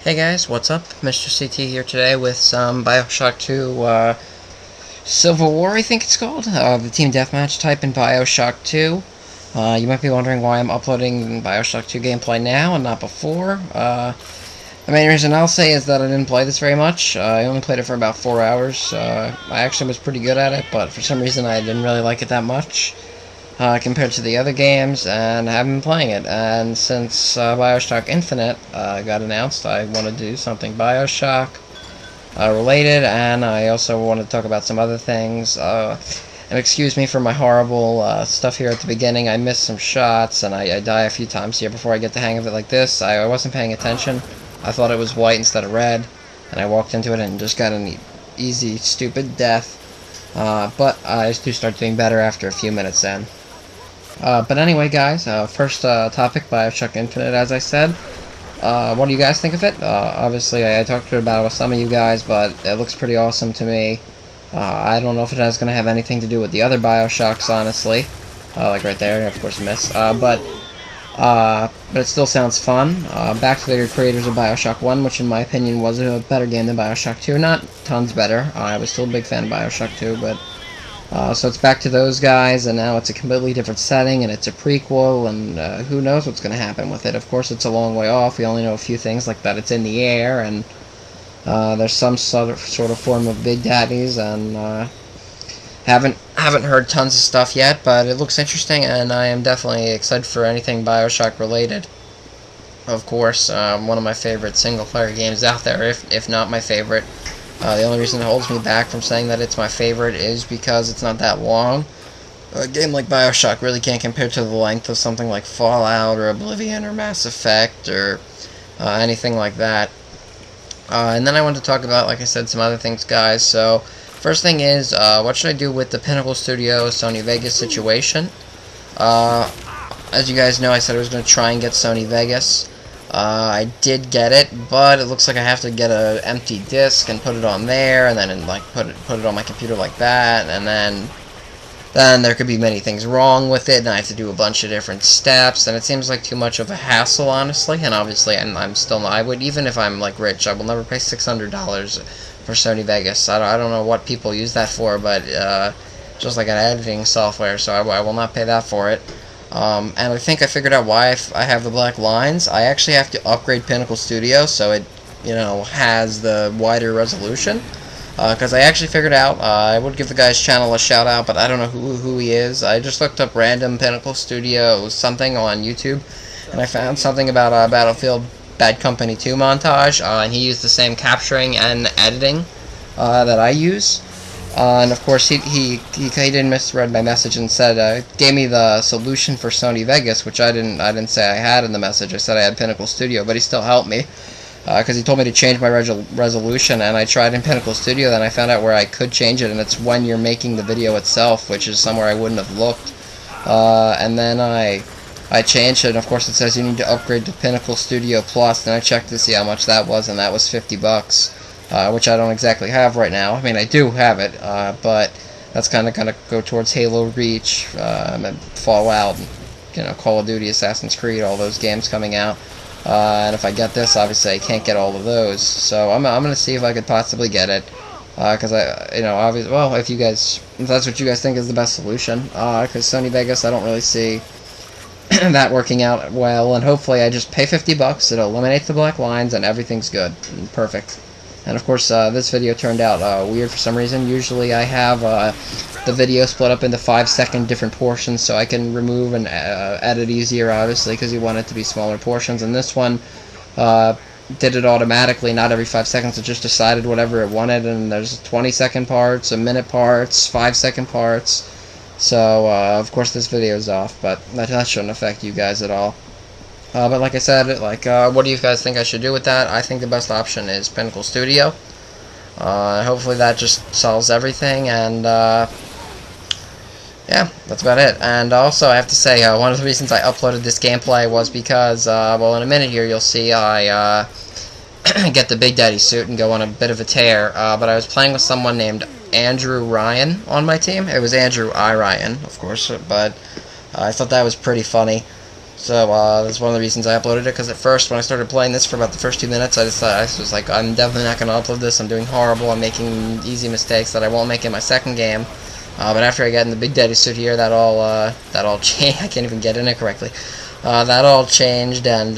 Hey guys, what's up? Mr. CT here today with some Bioshock 2 Civil War, I think it's called. The team deathmatch type in Bioshock 2. You might be wondering why I'm uploading Bioshock 2 gameplay now and not before. The main reason I'll say is that I didn't play this very much. I only played it for about 4 hours. I actually was pretty good at it, but for some reason I didn't really like it that much. Compared to the other games, and I haven't been playing it. And since Bioshock Infinite got announced, I want to do something Bioshock related, and I also want to talk about some other things. And excuse me for my horrible stuff here at the beginning. I missed some shots, and I die a few times here before I get the hang of it like this. I wasn't paying attention. I thought it was white instead of red, and I walked into it and just got an easy, stupid death. But I do start doing better after a few minutes in. But anyway, guys, first topic, Bioshock Infinite, as I said. What do you guys think of it? Obviously, I talked about it with some of you guys, but it looks pretty awesome to me. I don't know if it is going to have anything to do with the other Bioshocks, honestly. Like right there, of course, miss. But it still sounds fun. Back to the creators of Bioshock 1, which in my opinion was a better game than Bioshock 2. Not tons better. I was still a big fan of Bioshock 2, but... so it's back to those guys, and now it's a completely different setting, and it's a prequel, and who knows what's going to happen with it. Of course, it's a long way off. We only know a few things, like that it's in the air, and there's some sort of form of Big Daddies, and haven't heard tons of stuff yet, but it looks interesting, and I am definitely excited for anything Bioshock related. Of course, one of my favorite single-player games out there, if not my favorite. The only reason it holds me back from saying that it's my favorite is because it's not that long. A game like Bioshock really can't compare to the length of something like Fallout or Oblivion or Mass Effect or anything like that. And then I want to talk about, like I said, some other things, guys. So, first thing is, what should I do with the Pinnacle Studio Sony Vegas situation? As you guys know, I said I was going to try and get Sony Vegas. I did get it, but it looks like I have to get an empty disk and put it on there, and then like put it on my computer like that, and then there could be many things wrong with it, and I have to do a bunch of different steps, and it seems like too much of a hassle, honestly. And obviously, I'm still not. I would, even if I'm like rich, I will never pay $600 for Sony Vegas. I don't know what people use that for, but just like an editing software, so I will not pay that for it. And I think I figured out why I have the black lines. I actually have to upgrade Pinnacle Studio so it, has the wider resolution. Because I actually figured out, I would give the guy's channel a shout out, but I don't know who he is. I just looked up random Pinnacle Studio something on YouTube, and I found something about Battlefield Bad Company 2 montage, and he used the same capturing and editing that I use. And of course, he didn't misread my message and said gave me the solution for Sony Vegas, which I didn't say I had in the message. I said I had Pinnacle Studio, but he still helped me because he told me to change my resolution, and I tried in Pinnacle Studio. Then I found out where I could change it, and it's when you're making the video itself, which is somewhere I wouldn't have looked. And then I changed it, and of course it says you need to upgrade to Pinnacle Studio Plus. And I checked to see how much that was, and that was $50. Which I don't exactly have right now. I mean, I do have it, but that's kind of going to go towards Halo Reach, and Fallout, Call of Duty, Assassin's Creed, all those games coming out. And if I get this, obviously I can't get all of those. So I'm going to see if I could possibly get it, because obviously, well, if that's what you guys think is the best solution, because Sony Vegas, I don't really see that working out well, and hopefully I just pay $50, it'll eliminate the black lines, and everything's good and perfect. And of course, this video turned out weird for some reason. Usually I have the video split up into 5-second different portions, so I can remove and edit easier, obviously, because you want it to be smaller portions. And this one did it automatically, not every 5 seconds. It just decided whatever it wanted, and there's 20-second parts, a minute parts, 5-second parts. So, of course, this video is off, but that shouldn't affect you guys at all. But like I said, what do you guys think I should do with that? I think the best option is Pinnacle Studio. Hopefully that just solves everything, and yeah, that's about it. And also, I have to say, one of the reasons I uploaded this gameplay was because, well, in a minute here, you'll see I get the Big Daddy suit and go on a bit of a tear, but I was playing with someone named Andrew Ryan on my team. It was Andrew I. Ryan, of course, but I thought that was pretty funny. So that's one of the reasons I uploaded it, because at first when I started playing this for about the first 2 minutes, I was like, I'm definitely not going to upload this, I'm doing horrible, I'm making easy mistakes that I won't make in my second game. But after I got in the Big Daddy suit here, that all changed. I can't even get in it correctly. That all changed, and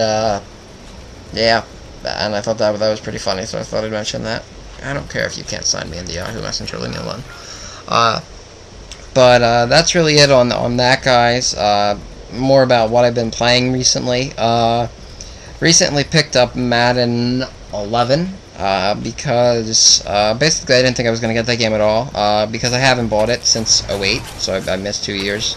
yeah, and I thought that was pretty funny, so I thought I'd mention that. I don't care if you can't sign me in the Yahoo Messenger, leave me alone. But that's really it on that, guys. More about what I've been playing recently. Recently picked up Madden 11 because basically I didn't think I was going to get that game at all because I haven't bought it since '08, so I missed 2 years.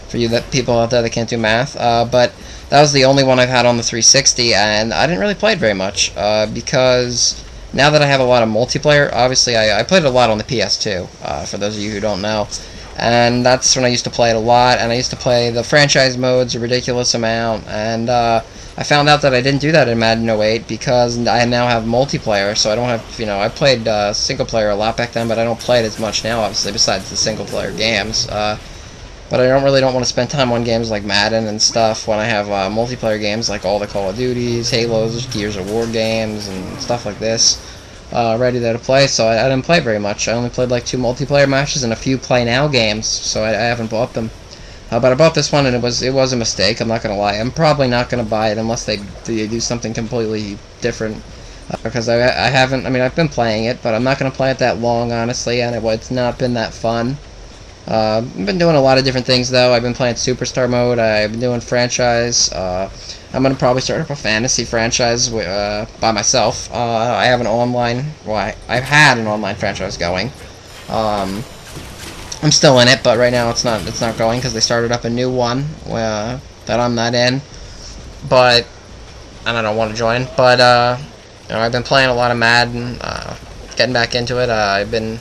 For you people out there that can't do math, but that was the only one I've had on the 360, and I didn't really play it very much because now that I have a lot of multiplayer, obviously I played it a lot on the PS2, for those of you who don't know. And that's when I used to play it a lot, and I used to play the franchise modes a ridiculous amount, and I found out that I didn't do that in Madden 08 because I now have multiplayer, so I don't have, I played single player a lot back then, but I don't play it as much now, obviously, besides the single player games. But I don't want to spend time on games like Madden and stuff when I have multiplayer games like all the Call of Duties, Halos, Gears of War games, and stuff like this. Ready there to play, so I didn't play very much. I only played like 2 multiplayer matches and a few Play Now games, so I haven't bought them. But I bought this one, and it was a mistake. I'm not gonna lie. I'm probably not gonna buy it unless they do something completely different, because I haven't. I mean, I've been playing it, but I'm not gonna play it that long, honestly, and it's not been that fun. I've been doing a lot of different things though. I've been playing Superstar mode. I've been doing franchise. I'm gonna probably start up a fantasy franchise by myself. I have an online. Well, I've had an online franchise going. I'm still in it, but right now it's not going because they started up a new one that I'm not in. But and I don't want to join. But I've been playing a lot of Madden. Getting back into it. I've been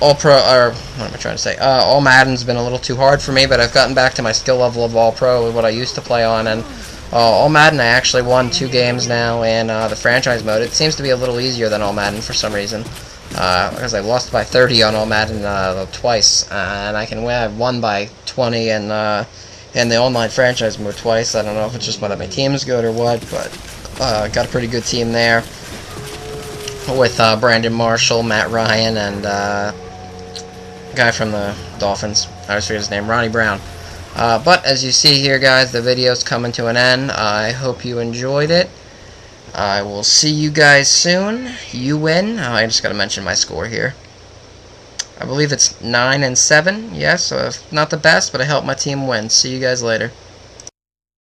All Pro, or what am I trying to say? All Madden's been a little too hard for me, but I've gotten back to my skill level of All Pro, what I used to play on, and All Madden I actually won 2 games now in the franchise mode. It seems to be a little easier than All Madden for some reason, because I lost by 30 on All Madden twice, and I've won by 20 in the online franchise mode twice. I don't know if it's just that my team is good or what, but got a pretty good team there with Brandon Marshall, Matt Ryan, and guy from the Dolphins. I always forget his name, Ronnie Brown. But as you see here, guys, the video's coming to an end. I hope you enjoyed it. I will see you guys soon. You win. I just got to mention my score here. I believe it's 9-7. Yes, so not the best, but I helped my team win. See you guys later.